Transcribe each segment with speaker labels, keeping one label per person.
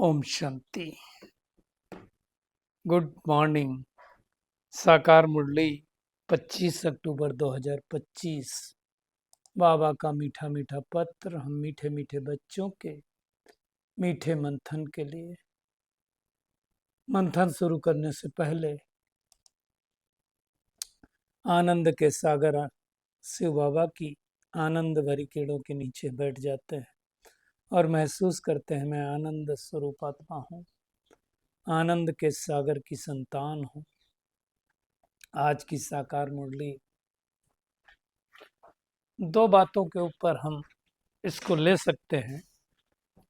Speaker 1: Om Shanti. Good morning. साकार मुरली 25 अक्टूबर 2025। बाबा का मीठा मीठा पत्र हम मीठे मीठे बच्चों के मीठे मंथन के लिए। मंथन शुरू करने से पहले आनंद के सागर शिव बाबा की आनंद भरी किरणों के नीचे बैठ जाते हैं और महसूस करते हैं मैं आनंद स्वरूप आत्मा हूँ, आनंद के सागर की संतान हूँ। आज की साकार मुरली दो बातों के ऊपर हम इसको ले सकते हैं।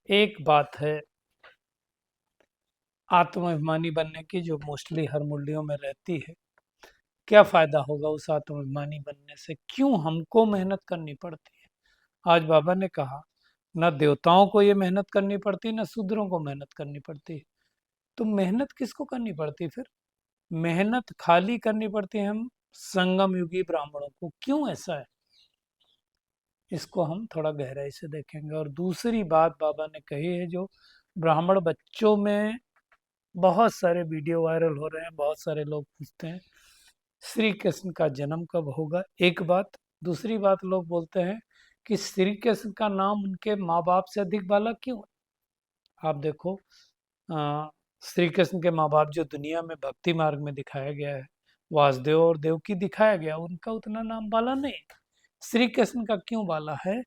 Speaker 1: एक बात है आत्माभिमानी बनने की, जो मोस्टली हर मुरलियों में रहती है। क्या फायदा होगा उस आत्माभिमानी बनने से, क्यों हमको मेहनत करनी पड़ती है। आज बाबा ने कहा न देवताओं को ये मेहनत करनी पड़ती, न शूद्रों को मेहनत करनी पड़ती। तो मेहनत किसको करनी पड़ती फिर? मेहनत खाली करनी पड़ती है हम संगम युगी ब्राह्मणों को। क्यों ऐसा है, इसको हम थोड़ा गहराई से देखेंगे। और दूसरी बात बाबा ने कही है, जो ब्राह्मण बच्चों में बहुत सारे वीडियो वायरल हो रहे हैं, बहुत सारे लोग पूछते हैं श्री कृष्ण का जन्म कब होगा। एक बात। दूसरी बात, लोग बोलते हैं कि श्री कृष्ण का नाम उनके माँ बाप से अधिक वाला क्यों है। आप देखो, श्री कृष्ण के माँ बाप जो दुनिया में भक्ति मार्ग में दिखाया गया है, वासुदेव और देवकी दिखाया गया, उनका उतना नाम वाला नहीं। श्री कृष्ण का क्यों वाला है,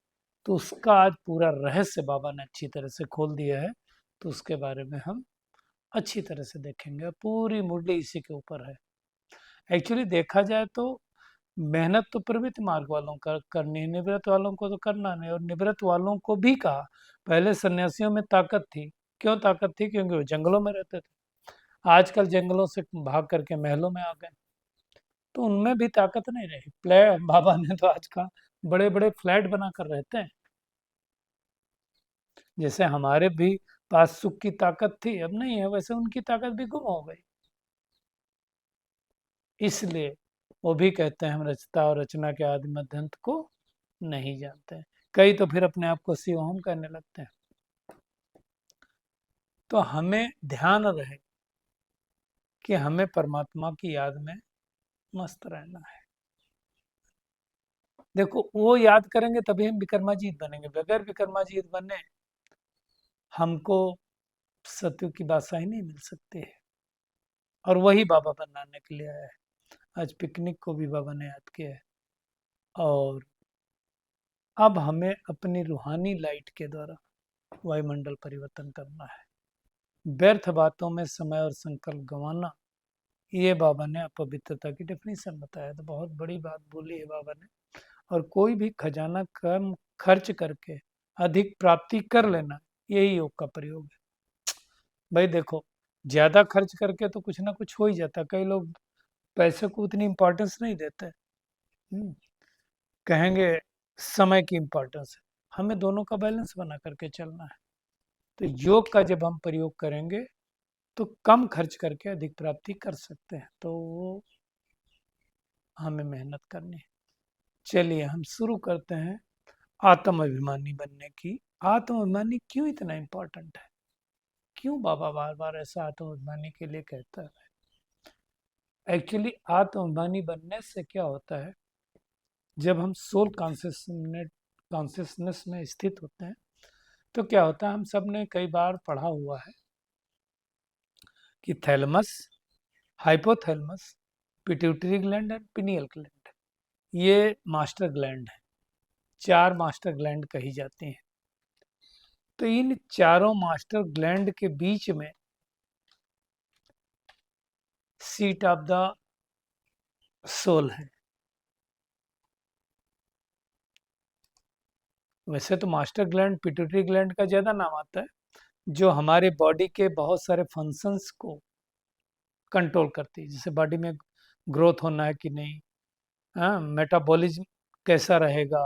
Speaker 1: तो उसका आज पूरा रहस्य बाबा ने अच्छी तरह से खोल दिया है। तो उसके बारे में हम अच्छी तरह से देखेंगे। पूरी मुरली इसी के ऊपर है। एक्चुअली देखा जाए तो मेहनत तो प्रवृत्ति मार्ग वालों का करनी है, निवृत्त वालों को तो करना नहीं। और निवृत्त वालों को भी कहा, पहले सन्यासियों में ताकत थी। क्यों ताकत थी? क्योंकि वो जंगलों में रहते थे। आजकल जंगलों से भाग करके महलों में आ गए, तो उनमें भी ताकत नहीं रही। बाबा ने तो आज का बड़े बड़े फ्लैट बनाकर रहते हैं। जैसे हमारे भी पास सुख की ताकत थी, अब नहीं है, वैसे उनकी ताकत भी गुम हो गई। इसलिए वो भी कहते हैं हम रचता और रचना के आदि मध्यंत को नहीं जानते। कई तो फिर अपने आप को शिवोहम कहने लगते हैं। तो हमें ध्यान रहे कि हमें परमात्मा की याद में मस्त रहना है। देखो, वो याद करेंगे तभी हम विक्रमाजीत बनेंगे। बगैर विक्रमाजीत बने हमको सत्य की बादशाही नहीं मिल सकती है। और वही बाबा बनाने के लिए आया है। आज पिकनिक को भी बाबा ने याद किया है। और अब हमें अपनी रूहानी लाइट के द्वारा वायुमंडल परिवर्तन करना है। व्यर्थ बातों में समय और संकल्प गंवाना, ये बाबा ने अपवित्रता की डेफिनेशन बताया। तो बहुत बड़ी बात बोली है बाबा ने। और कोई भी खजाना कम खर्च करके अधिक प्राप्ति कर लेना, यही योग का प्रयोग है। भाई देखो, ज्यादा खर्च करके तो कुछ ना कुछ हो ही जाता। कई लोग पैसे को उतनी इंपॉर्टेंस नहीं देते। कहेंगे समय की इंपॉर्टेंस है। हमें दोनों का बैलेंस बना करके चलना है। तो योग का जब हम प्रयोग करेंगे तो कम खर्च करके अधिक प्राप्ति कर सकते हैं। तो वो हमें मेहनत करनी है। चलिए हम शुरू करते हैं आत्म अभिमानी बनने की। आत्म अभिमानी क्यों इतना इम्पोर्टेंट है, क्यों बाबा बार बार ऐसा आत्म अभिमानी के लिए कहता है? एक्चुअली आत्म अभिमानी बनने से क्या होता है, जब हम सोल कॉन्शियसनेस में स्थित होते हैं तो क्या होता है, हम सब ने कई बार पढ़ा हुआ है कि thalamus, hypothalamus, pituitary gland and pineal gland, ये मास्टर ग्लैंड है। 4 मास्टर ग्लैंड कही जाती हैं। तो इन चारों मास्टर ग्लैंड के बीच में सीट ऑफ द सोल है। वैसे तो मास्टर ग्लैंड पिट्यूटरी ग्लैंड का ज्यादा नाम आता है, जो हमारे बॉडी के बहुत सारे फंक्शंस को कंट्रोल करती है। जैसे बॉडी में ग्रोथ होना है कि नहीं, हाँ, मेटाबॉलिज्म कैसा रहेगा,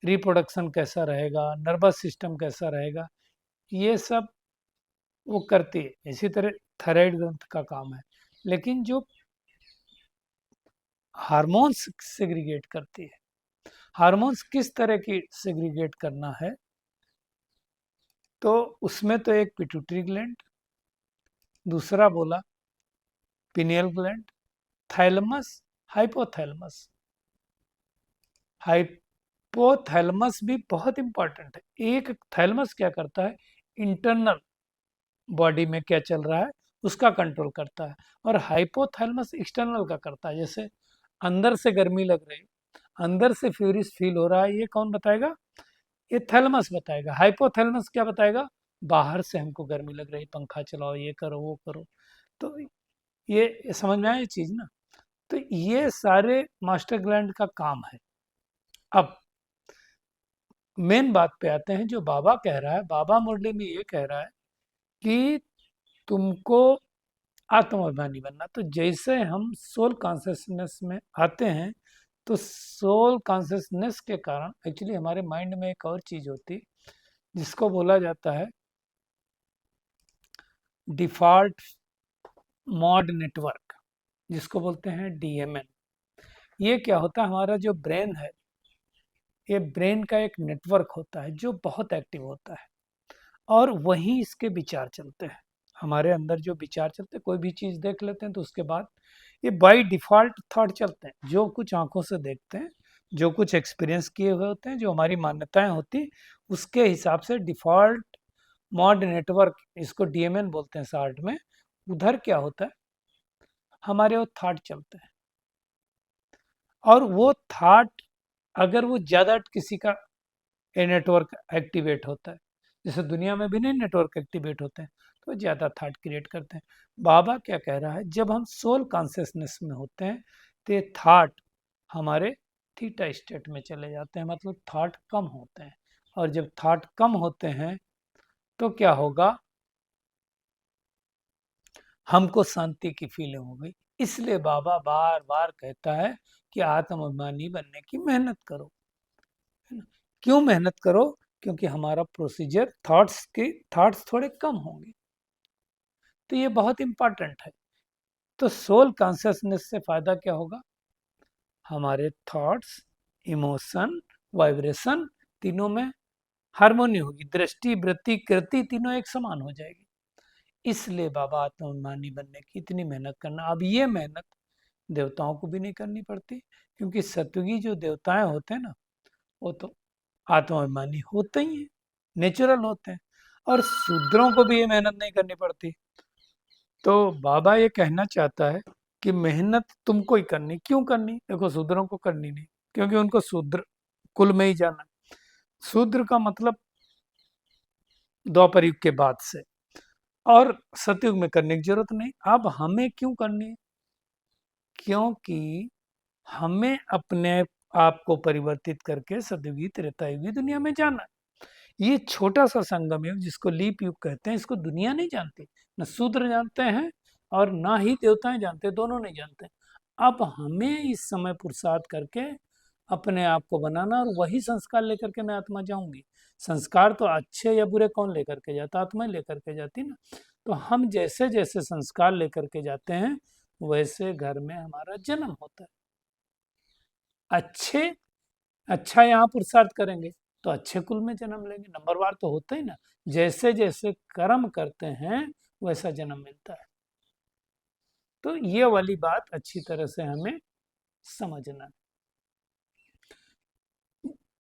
Speaker 1: रिप्रोडक्शन कैसा रहेगा, नर्वस सिस्टम कैसा रहेगा, ये सब वो करती है। इसी तरह थायराइड ग्रंथ का काम है। लेकिन जो हार्मोन्स सेग्रीगेट करती है, हार्मोन्स किस तरह की सेग्रीगेट करना है, तो उसमें तो एक पिट्यूटरी ग्लैंड, दूसरा बोला pineal gland, thalamus, hypothalamus. Hypothalamus भी बहुत इंपॉर्टेंट है। एक थैलेमस क्या करता है, इंटरनल बॉडी में क्या चल रहा है उसका कंट्रोल करता है, और हाइपोथैलेमस एक्सटर्नल का करता है। जैसे अंदर से गर्मी लग रही, अंदर से फ्यूरिस फील हो रहा है, ये कौन बताएगा, ये थैलेमस बताएगा। हाइपोथैलेमस क्या बताएगा, बाहर से हमको गर्मी लग रही, पंखा चलाओ, ये करो वो करो। तो ये समझ में आया ये चीज ना। तो ये सारे मास्टर ग्लैंड का काम है। अब मेन बात पे आते हैं, जो बाबा कह रहा है, बाबा मुरली में ये कह रहा है कि तुमको आत्माभिमानी बनना। तो जैसे हम सोल कॉन्शियसनेस में आते हैं, तो सोल कॉन्शियसनेस के कारण एक्चुअली हमारे माइंड में एक और चीज होती जिसको बोला जाता है डिफॉल्ट मॉड नेटवर्क, जिसको बोलते हैं डीएमएन। ये क्या होता है, हमारा जो ब्रेन है, ये ब्रेन का एक नेटवर्क होता है जो बहुत एक्टिव होता है, और वहीं इसके विचार चलते हैं। हमारे अंदर जो विचार चलते हैं, कोई भी चीज़ देख लेते हैं तो उसके बाद ये बाय डिफ़ॉल्ट थॉट चलते हैं। जो कुछ आंखों से देखते हैं, जो कुछ एक्सपीरियंस किए हुए होते हैं, जो हमारी मान्यताएं होती, उसके हिसाब से डिफ़ॉल्ट मॉड नेटवर्क, इसको डीएमएन बोलते हैं शॉर्ट में, उधर क्या होता है, हमारे वो थॉट चलते हैं। और वो थॉट अगर वो ज़्यादा किसी का ये नेटवर्क एक्टिवेट होता है, जैसे दुनिया में भी नहीं नेटवर्क एक्टिवेट होते हैं, तो ज़्यादा थॉट क्रिएट करते हैं। बाबा क्या कह रहा है, जब हम सोल कॉन्शियसनेस में होते हैं तो ये थॉट हमारे थीटा स्टेट में चले जाते हैं, मतलब थॉट कम होते हैं। और जब थॉट कम होते हैं तो क्या होगा, हमको शांति की फीलिंग होगी। इसलिए बाबा बार बार कहता है कि आत्माभिमानी बनने की मेहनत करो, है ना। क्यों मेहनत करो, क्योंकि हमारा प्रोसीजर थॉट्स थोड़े कम होंगे। तो ये बहुत इंपॉर्टेंट है। तो सोल कॉन्शियसनेस से फायदा क्या होगा, हमारे थॉट्स, इमोशन, वाइब्रेशन तीनों में हार्मोनी होगी, दृष्टि वृत्ति कृति तीनों एक समान हो जाएगी। इसलिए बाबा आत्माभिमानी बनने की इतनी मेहनत करना। अब ये मेहनत देवताओं को भी नहीं करनी पड़ती, क्योंकि सत्युगी जो देवताएं होते हैं ना, वो तो आत्माभिमानी होते ही हैं, नेचुरल होते हैं। और शूद्रों को भी ये मेहनत नहीं करनी पड़ती। तो बाबा ये कहना चाहता है कि मेहनत तुमको ही करनी। क्यों करनी, देखो शूद्रों को करनी नहीं, क्योंकि उनको शूद्र कुल में ही जाना। शूद्र का मतलब द्वापर युग के बाद से, और सतयुग में करने की जरूरत नहीं। अब हमें क्यों करनी है, क्योंकि हमें अपने आप को परिवर्तित करके सतयुगी त्रेतायुगी दुनिया में जाना है। ये छोटा सा संगम युग जिसको लीप युग कहते हैं, इसको दुनिया नहीं जानती, न शूद्र जानते हैं और ना ही देवताएं जानते, दोनों नहीं जानते। अब हमें इस समय पुरुषार्थ करके अपने आप को बनाना, और वही संस्कार लेकर के मैं आत्मा जाऊंगी। संस्कार तो अच्छे या बुरे कौन लेकर के जाता, आत्मा ही लेकर के जाती ना। तो हम जैसे जैसे संस्कार लेकर के जाते हैं, वैसे घर में हमारा जन्म होता है। अच्छे अच्छा यहाँ पुरुषार्थ करेंगे तो अच्छे कुल में जन्म लेंगे, नंबरवार तो होता ही ना। जैसे जैसे कर्म करते हैं वैसा जन्म मिलता है। तो ये वाली बात अच्छी तरह से हमें समझना है।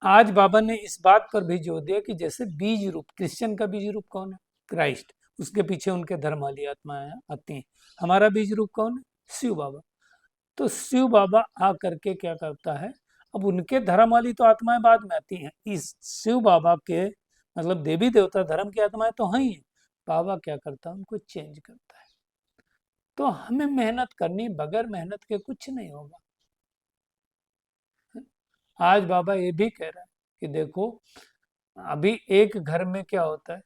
Speaker 1: आज बाबा ने इस बात पर भी जोर दिया कि जैसे बीज रूप, क्रिश्चियन का बीज रूप कौन है, क्राइस्ट, उसके पीछे उनके धर्म वाली आत्माएं आती हैं। हमारा बीज रूप कौन है, शिव बाबा। तो शिव बाबा आ करके क्या करता है, अब उनके धर्म वाली तो आत्माएं बाद में आती हैं, इस शिव बाबा के मतलब देवी देवता धर्म की आत्माएं तो हैं ही हैं। बाबा क्या करता है, उनको चेंज करता है। तो हमें मेहनत करनी, बगैर मेहनत के कुछ नहीं होगा। आज बाबा ये भी कह रहा है कि देखो, अभी एक घर में क्या होता है,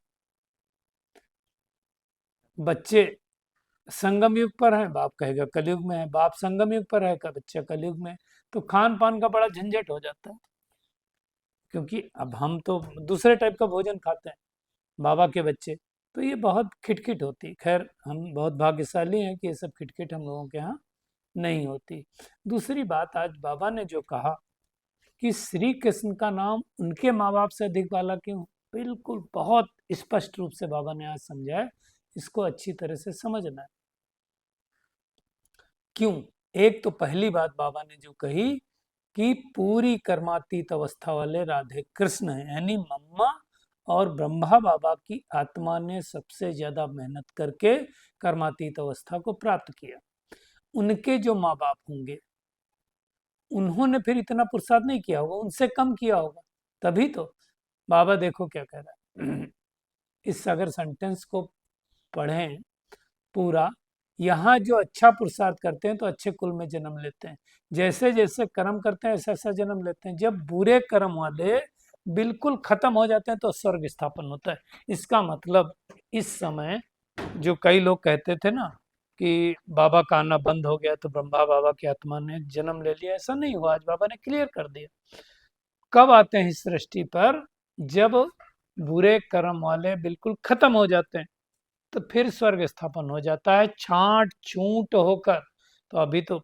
Speaker 1: बच्चे संगम युग पर है, बाप कहेगा कलयुग में है, बाप संगम युग पर है का बच्चा कलयुग में है। तो खान पान का बड़ा झंझट हो जाता है, क्योंकि अब हम तो दूसरे टाइप का भोजन खाते हैं, बाबा के बच्चे। तो ये बहुत खिटखिट होती है। खैर हम बहुत भाग्यशाली हैं कि ये सब खिटखिट हम लोगों के यहाँ नहीं होती। दूसरी बात, आज बाबा ने जो कहा कि श्री कृष्ण का नाम उनके माँ बाप से अधिक वाला क्यों, बिल्कुल बहुत स्पष्ट रूप से बाबा ने आज समझाया, इसको अच्छी तरह से समझना है। क्यों? एक तो पहली बात बाबा ने जो कही कि पूरी कर्मातीत अवस्था वाले राधे कृष्ण हैं, यानी मम्मा और ब्रह्मा बाबा की आत्मा ने सबसे ज्यादा मेहनत करके कर्मातीत अवस्था को प्राप्त किया। उनके जो माँ बाप होंगे उन्होंने फिर इतना पुरुषार्थ नहीं किया होगा, उनसे कम किया होगा, तभी तो बाबा देखो क्या कह रहा है। इस अगर सेंटेंस को पढ़ें पूरा, यहाँ जो अच्छा पुरुषार्थ करते हैं तो अच्छे कुल में जन्म लेते हैं, जैसे जैसे कर्म करते हैं ऐसा ऐसा जन्म लेते हैं। जब बुरे कर्म वाले बिल्कुल खत्म हो जाते हैं तो स्वर्ग स्थापन होता है। इसका मतलब इस समय जो कई लोग कहते थे ना कि बाबा का आना बंद हो गया तो ब्रह्मा बाबा की आत्मा ने जन्म ले लिया, ऐसा नहीं हुआ। आज बाबा ने क्लियर कर दिया। कब आते हैं इस सृष्टि पर? जब बुरे कर्म वाले बिल्कुल खत्म हो जाते हैं तो फिर स्वर्ग स्थापन हो जाता है छांट छूट होकर। तो अभी तो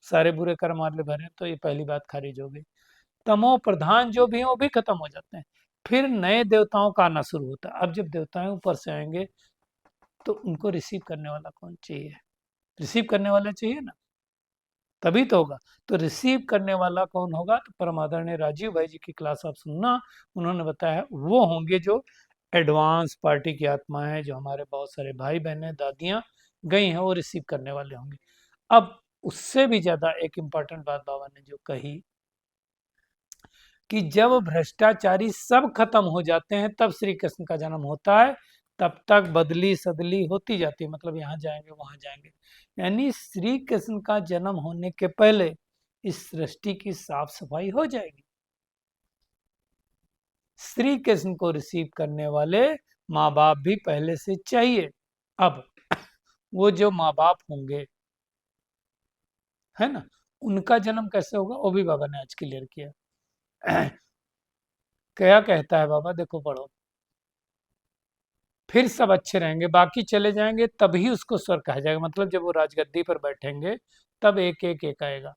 Speaker 1: सारे बुरे कर्म वाले भरे, तो ये पहली बात खारिज हो गई। तमो प्रधान जो भी है वो भी खत्म हो जाते हैं, फिर नए देवताओं का आना शुरू होता है। अब जब देवताएं ऊपर से आएंगे तो उनको रिसीव करने वाला कौन चाहिए? रिसीव करने वाला चाहिए ना, तभी तो होगा। तो रिसीव करने वाला कौन होगा? तो परम आदरणीय राजीव भाई जी की क्लास आप सुनना, उन्होंने बताया वो होंगे जो एडवांस पार्टी की आत्मा है, जो हमारे बहुत सारे भाई बहनें दादियां गई हैं, वो रिसीव करने वाले होंगे। अब उससे भी ज्यादा एक इम्पॉर्टेंट बात बाबा ने जो कही कि जब भ्रष्टाचारी सब खत्म हो जाते हैं तब श्री कृष्ण का जन्म होता है। तब तक बदली सदली होती जाती है, मतलब यहाँ जाएंगे वहां जाएंगे। यानी श्री कृष्ण का जन्म होने के पहले इस सृष्टि की साफ सफाई हो जाएगी। श्री कृष्ण को रिसीव करने वाले माँ बाप भी पहले से चाहिए। अब वो जो माँ बाप होंगे, है ना, उनका जन्म कैसे होगा वो भी बाबा ने आज क्लियर किया। क्या कहता है बाबा, देखो पढ़ो। फिर सब अच्छे रहेंगे, बाकी चले जाएंगे तभी उसको स्वर्ग कहा जाएगा। मतलब जब वो राजगद्दी पर बैठेंगे तब एक एक एक आएगा।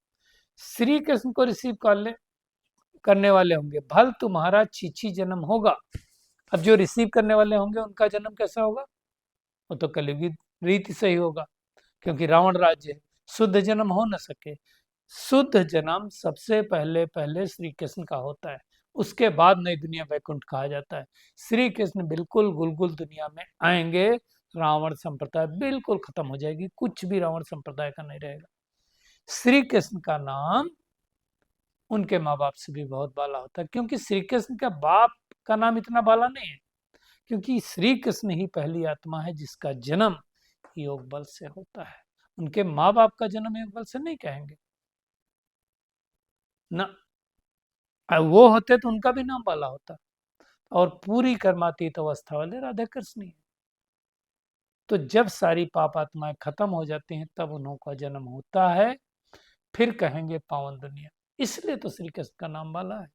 Speaker 1: श्री कृष्ण को रिसीव करने वाले होंगे, भल तुम्हारा छीछी जन्म होगा। अब जो रिसीव करने वाले होंगे उनका जन्म कैसा होगा? वो तो कलयुगी रीति से ही होगा, क्योंकि रावण राज्य है, शुद्ध जन्म हो न सके। शुद्ध जन्म सबसे पहले पहले श्री कृष्ण का होता है, उसके बाद नई दुनिया वैकुंठ कहा जाता है। श्री कृष्ण बिल्कुल गुलगुल दुनिया में आएंगे, रावण संप्रदाय बिल्कुल खत्म हो जाएगी, कुछ भी रावण संप्रदाय का नहीं रहेगा। श्री कृष्ण का नाम उनके माँ बाप से भी बहुत बाला होता है, क्योंकि श्री कृष्ण का बाप का नाम इतना बाला नहीं है, क्योंकि श्री कृष्ण ही पहली आत्मा है जिसका जन्म योग बल से होता है। उनके माँ बाप का जन्म योग बल से नहीं कहेंगे ना, वो होते तो उनका भी नाम बाला होता। और पूरी कर्मातीत अवस्था वाले राधा कृष्ण ही है। तो जब सारी पाप आत्माएं खत्म हो जाती हैं तब उन्हों का जन्म होता है, फिर कहेंगे पावन दुनिया। इसलिए तो श्री कृष्ण का नाम बाला है।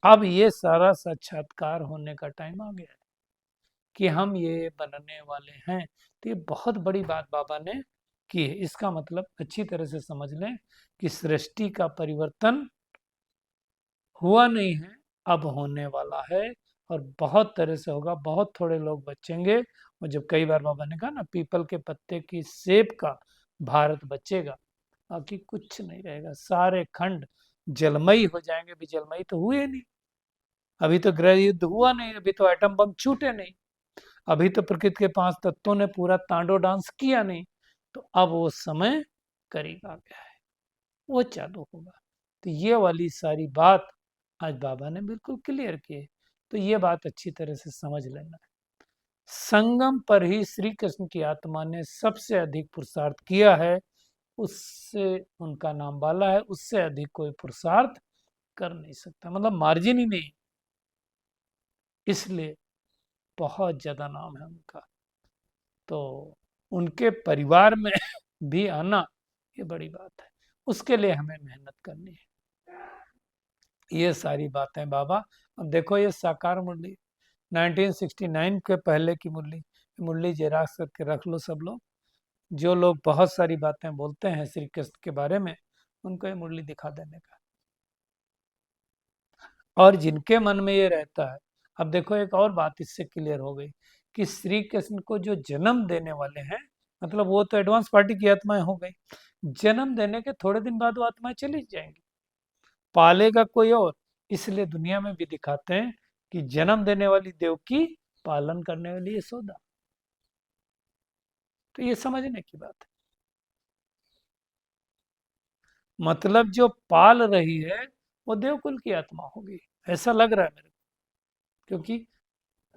Speaker 1: अब ये सारा साक्षात्कार होने का टाइम आ गया है कि हम ये बनने वाले हैं। तो ये बहुत बड़ी बात बाबा ने की है। इसका मतलब अच्छी तरह से समझ लें कि सृष्टि का परिवर्तन हुआ नहीं है, अब होने वाला है, और बहुत तरह से होगा। बहुत थोड़े लोग बचेंगे, और जब कई बार बाबा ने कहा ना, पीपल के पत्ते की सेब का भारत बचेगा, बाकी कुछ नहीं रहेगा। सारे खंड जलमयी हो जाएंगे। भी जलमयी तो हुए नहीं, अभी तो गृह युद्ध हुआ नहीं, अभी तो एटम बम छूटे नहीं, अभी तो प्रकृति के 5 तत्वों ने पूरा तांडव डांस किया नहीं। तो अब वो समय करीब आ गया है, वो चालू होगा। तो ये वाली सारी बात आज बाबा ने बिल्कुल क्लियर की है। तो ये बात अच्छी तरह से समझ लेना है। संगम पर ही श्री कृष्ण की आत्मा ने सबसे अधिक पुरुषार्थ किया है, उससे उनका नाम बाला है। उससे अधिक कोई पुरुषार्थ कर नहीं सकता, मतलब मार्जिन ही नहीं, इसलिए बहुत ज्यादा नाम है उनका। तो उनके परिवार में भी आना ये बड़ी बात है, उसके लिए हमें मेहनत करनी है। ये सारी बातें बाबा, अब देखो ये साकार मुरली 1969 के पहले की मुरली, मुरली जेराक्स करके रख लो सब लोग। जो लोग बहुत सारी बातें बोलते हैं श्री कृष्ण के बारे में, उनको ये मुरली दिखा देने का। और जिनके मन में ये रहता है अब देखो एक और बात इससे क्लियर हो गई कि श्री कृष्ण को जो जन्म देने वाले हैं, मतलब वो तो एडवांस पार्टी की आत्माएं हो गई, जन्म देने के थोड़े दिन बाद वो आत्माएं चली जाएंगी, पालेगा कोई और। इसलिए दुनिया में भी दिखाते हैं कि जन्म देने वाली देवकी, पालन करने वाली यशोदा। तो ये समझने की बात है। मतलब जो पाल रही है वो देवकुल की आत्मा होगी, ऐसा लग रहा है मेरे को। क्योंकि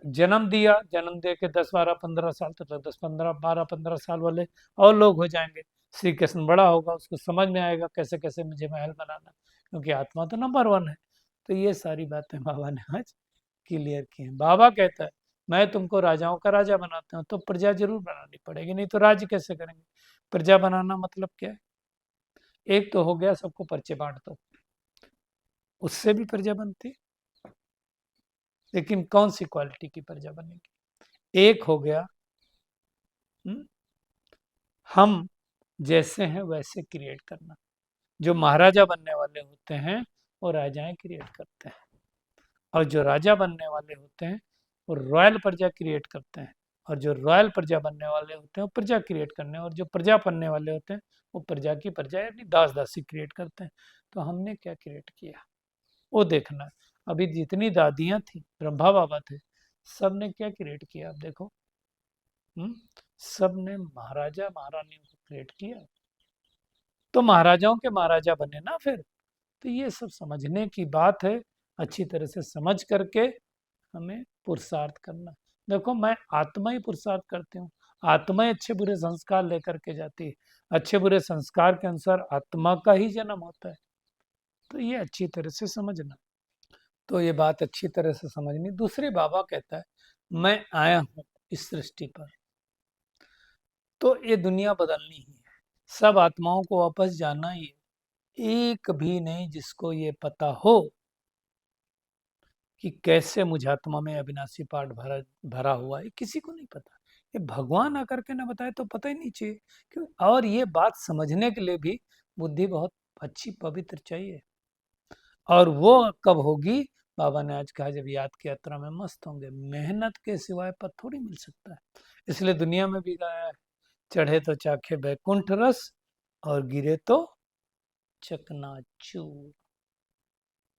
Speaker 1: जन्म दिया, जन्म दे के 10 12 15 साल तक, 10 15 12 15 साल वाले और लोग हो जाएंगे। श्री कृष्ण बड़ा होगा, उसको समझ में आएगा कैसे कैसे मुझे महल बनाना, क्योंकि आत्मा तो नंबर 1 है। तो ये सारी बातें बाबा ने आज क्लियर की हैं। बाबा कहता है मैं तुमको राजाओं का राजा बनाता हूँ, तो प्रजा जरूर बनानी पड़ेगी, नहीं तो राज्य कैसे करेंगे। प्रजा बनाना मतलब क्या है? एक तो हो गया सबको पर्चे बांट दो, उससे भी प्रजा बनती, लेकिन कौन सी क्वालिटी की प्रजा बनेगी। एक हो गया हम जैसे हैं वैसे क्रिएट करना। जो महाराजा बनने वाले होते हैं वो राजाएं क्रिएट करते हैं, और जो राजा बनने वाले होते हैं वो रॉयल प्रजा क्रिएट करते हैं, और जो रॉयल प्रजा बनने वाले होते हैं वो प्रजा क्रिएट करने, और जो प्रजा बनने वाले होते हैं वो प्रजा की प्रजा यानी दास दासी क्रिएट करते हैं। तो हमने क्या क्रिएट किया वो देखना है। अभी जितनी दादियां थी, ब्रह्मा बाबा थे, सब ने क्या क्रिएट किया, आप देखो। सब ने महाराजा महारानियों को क्रिएट किया, तो महाराजाओं के महाराजा बने ना फिर। तो ये सब समझने की बात है, अच्छी तरह से समझ करके हमें पुरुषार्थ करना। देखो मैं आत्मा ही पुरुषार्थ करती हूँ, आत्मा ही अच्छे बुरे संस्कार लेकर के जाती है, अच्छे बुरे संस्कार के अनुसार आत्मा का ही जन्म होता है। तो ये अच्छी तरह से समझना। तो ये बात अच्छी तरह से समझनी। दूसरे बाबा कहता है मैं आया हूँ इस सृष्टि पर, तो ये दुनिया बदलनी ही है, सब आत्माओं को वापस जाना ही है। एक भी नहीं जिसको ये पता हो कि कैसे मुझ आत्मा में अविनाशी पाठ भरा भरा हुआ है, किसी को नहीं पता। ये भगवान आकर के ना बताए तो पता ही नहीं चाहिए क्यों। और ये बात समझने के लिए भी बुद्धि बहुत अच्छी पवित्र चाहिए, और वो कब होगी, बाबा ने आज कहा जब याद की यात्रा में मस्त होंगे। मेहनत के सिवाय पद थोड़ी मिल सकता है। इसलिए दुनिया में भी गाया है, चढ़े तो चाखे बैकुंठ रस और गिरे तो चकनाचूर।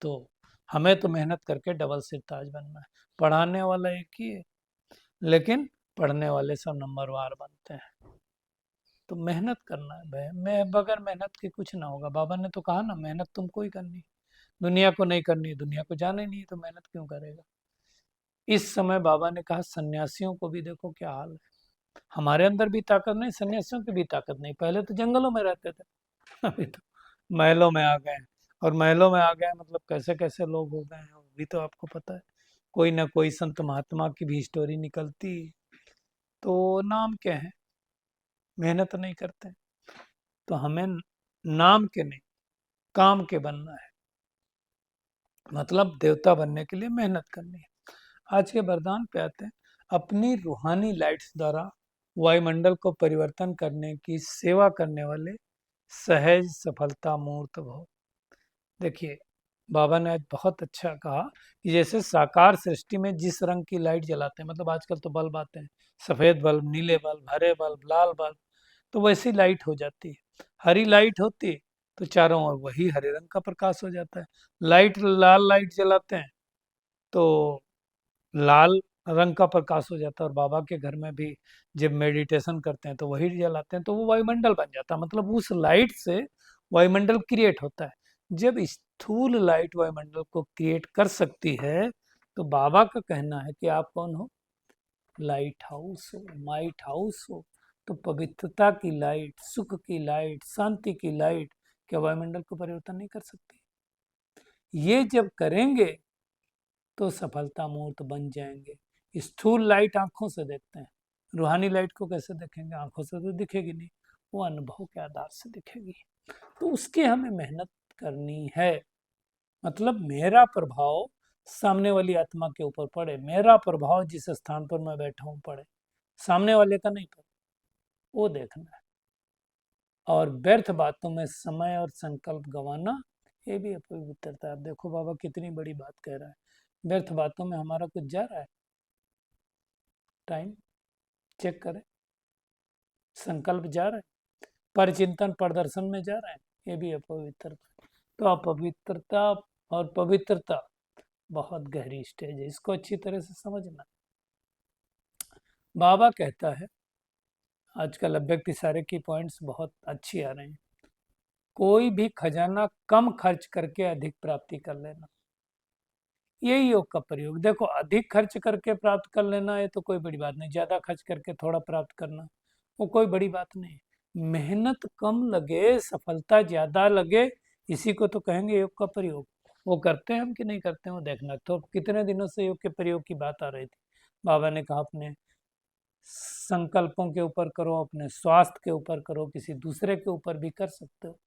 Speaker 1: तो हमें तो मेहनत करके डबल सिर ताज बनना है। पढ़ाने वाला एक ही है, लेकिन पढ़ने वाले सब नंबरवार बनते हैं। तो मेहनत करना है भाई, मैं बगैर मेहनत के कुछ ना होगा। बाबा ने तो कहा ना मेहनत तुमको ही करनी, दुनिया को नहीं करनी। दुनिया को जाना ही नहीं है तो मेहनत क्यों करेगा। इस समय बाबा ने कहा सन्यासियों को भी देखो क्या हाल है। हमारे अंदर भी ताकत नहीं, सन्यासियों की भी ताकत नहीं। पहले तो जंगलों में रहते थे, अभी तो महलों में आ गए हैं। और महलों में आ गए मतलब कैसे कैसे लोग हो गए हैं वो भी तो आपको पता है। कोई ना कोई संत महात्मा की भी स्टोरी निकलती, तो नाम क्या है, मेहनत नहीं करते। तो हमें नाम के नहीं, काम के बनना है। मतलब देवता बनने के लिए मेहनत करनी है। आज के वरदान पे आते हैं। अपनी रूहानी लाइट्स द्वारा वायुमंडल को परिवर्तन करने की सेवा करने वाले सहज सफलता मूर्त भव। देखिए बाबा ने आज बहुत अच्छा कहा कि जैसे साकार सृष्टि में जिस रंग की लाइट जलाते हैं, मतलब आजकल तो बल्ब आते हैं, सफेद बल्ब, नीले बल्ब, हरे बल्ब, लाल बल्ब, तो वैसी लाइट हो जाती है। हरी लाइट होती है तो चारों ओर वही हरे रंग का प्रकाश हो जाता है। लाल लाइट जलाते हैं तो लाल रंग का प्रकाश हो जाता है। और बाबा के घर में भी जब मेडिटेशन करते हैं तो वही जलाते हैं, तो वो वायुमंडल बन जाता है। मतलब उस लाइट से वायुमंडल क्रिएट होता है। जब स्थूल लाइट वायुमंडल को क्रिएट कर सकती है, तो बाबा का कहना है कि आप कौन हो, लाइट हाउस हो, माइट हाउस हो। तो पवित्रता की लाइट, सुख की लाइट, शांति की लाइट क्या वायुमंडल को परिवर्तन नहीं कर सकती। ये जब करेंगे तो सफलता मूर्त बन जाएंगे। स्थूल लाइट आंखों से देखते हैं, रूहानी लाइट को कैसे देखेंगे, आंखों से तो दिखेगी नहीं, वो अनुभव के आधार से दिखेगी। तो उसके हमें मेहनत करनी है। मतलब मेरा प्रभाव सामने वाली आत्मा के ऊपर पड़े, मेरा प्रभाव जिस स्थान पर मैं बैठा हूं पड़े, सामने वाले का नहीं पड़े, वो देखना है। और व्यर्थ बातों में समय और संकल्प गंवाना, ये भी अपवित्रता है। देखो बाबा कितनी बड़ी बात कह रहा है व्यर्थ बातों में हमारा कुछ जा रहा है? टाइम चेक करें। संकल्प जा रहा है, परिचिंतन प्रदर्शन में जा रहा है, ये भी अपवित्रता। तो अपवित्रता और पवित्रता बहुत गहरी स्टेज है, इसको अच्छी तरह से समझना। बाबा कहता है, आजकल अव्यक्त इशारे की पॉइंट्स बहुत अच्छी आ रहे हैं, कोई भी खजाना कम खर्च करके अधिक प्राप्ति कर लेना, यही योग का प्रयोग। देखो, अधिक खर्च करके प्राप्त कर लेना है तो कोई बड़ी बात नहीं, ज्यादा खर्च करके थोड़ा प्राप्त करना वो कोई बड़ी बात नहीं। मेहनत कम लगे, सफलता ज्यादा लगे, इसी को तो कहेंगे योग का प्रयोग। वो करते हैं हम कि नहीं करते हैं वो देखना। तो कितने दिनों से योग के प्रयोग की बात आ रही थी, बाबा ने कहा अपने संकल्पों के ऊपर करो, अपने स्वास्थ्य के ऊपर करो, किसी दूसरे के ऊपर भी कर सकते हो।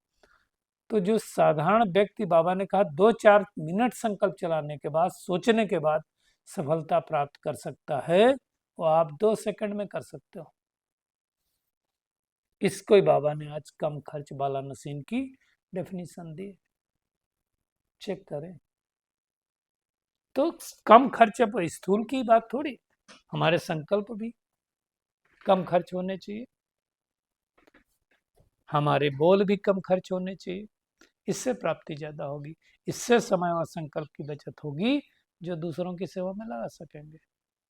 Speaker 1: तो जो साधारण व्यक्ति, बाबा ने कहा 2-4 मिनट संकल्प चलाने के बाद, सोचने के बाद सफलता प्राप्त कर सकता है, वो आप 2 सेकंड में कर सकते हो। इसको ही बाबा ने आज कम खर्च वाला मशीन की डेफिनेशन दी। चेक करें। तो कम खर्च पर स्थूल की बात थोड़ी, हमारे संकल्प भी कम खर्च होने चाहिए, हमारे बोल भी कम खर्च होने चाहिए। इससे प्राप्ति ज्यादा होगी, इससे समय और संकल्प की बचत होगी, जो दूसरों की सेवा में लगा सकेंगे,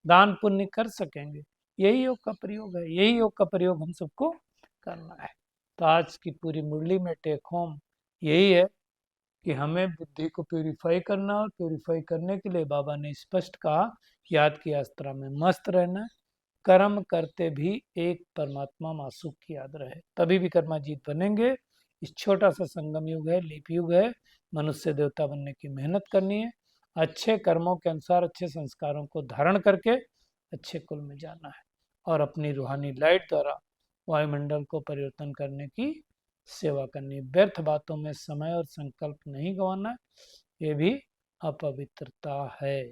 Speaker 1: दान पुण्य कर सकेंगे। यही योग का प्रयोग है, यही योग का प्रयोग हम सबको करना है। तो आज की पूरी मुरली में टेक होम यही है कि हमें बुद्धि को प्यूरिफाई करना, और प्यूरिफाई करने के लिए बाबा ने स्पष्ट कहा, याद की यात्रा में मस्त रहना, कर्म करते भी एक परमात्मा मासूक की याद रहे, तभी भी कर्माजीत बनेंगे। इस छोटा सा संगम युग है, लीप युग है, मनुष्य देवता बनने की मेहनत करनी है, अच्छे कर्मों के अनुसार अच्छे संस्कारों को धारण करके अच्छे कुल में जाना है, और अपनी रूहानी लाइट द्वारा वायुमंडल को परिवर्तन करने की सेवा करनी। व्यर्थ बातों में समय और संकल्प नहीं गंवाना, ये भी अपवित्रता है,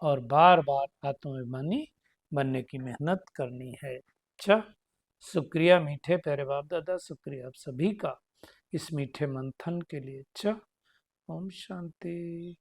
Speaker 1: और बार बार आत्माभिमानी बनने की मेहनत करनी है। अच्छा, शुक्रिया मीठे प्यारे बाप दादा, शुक्रिया आप सभी का इस मीठे मंथन के लिए। अच्छा, ओम शांति।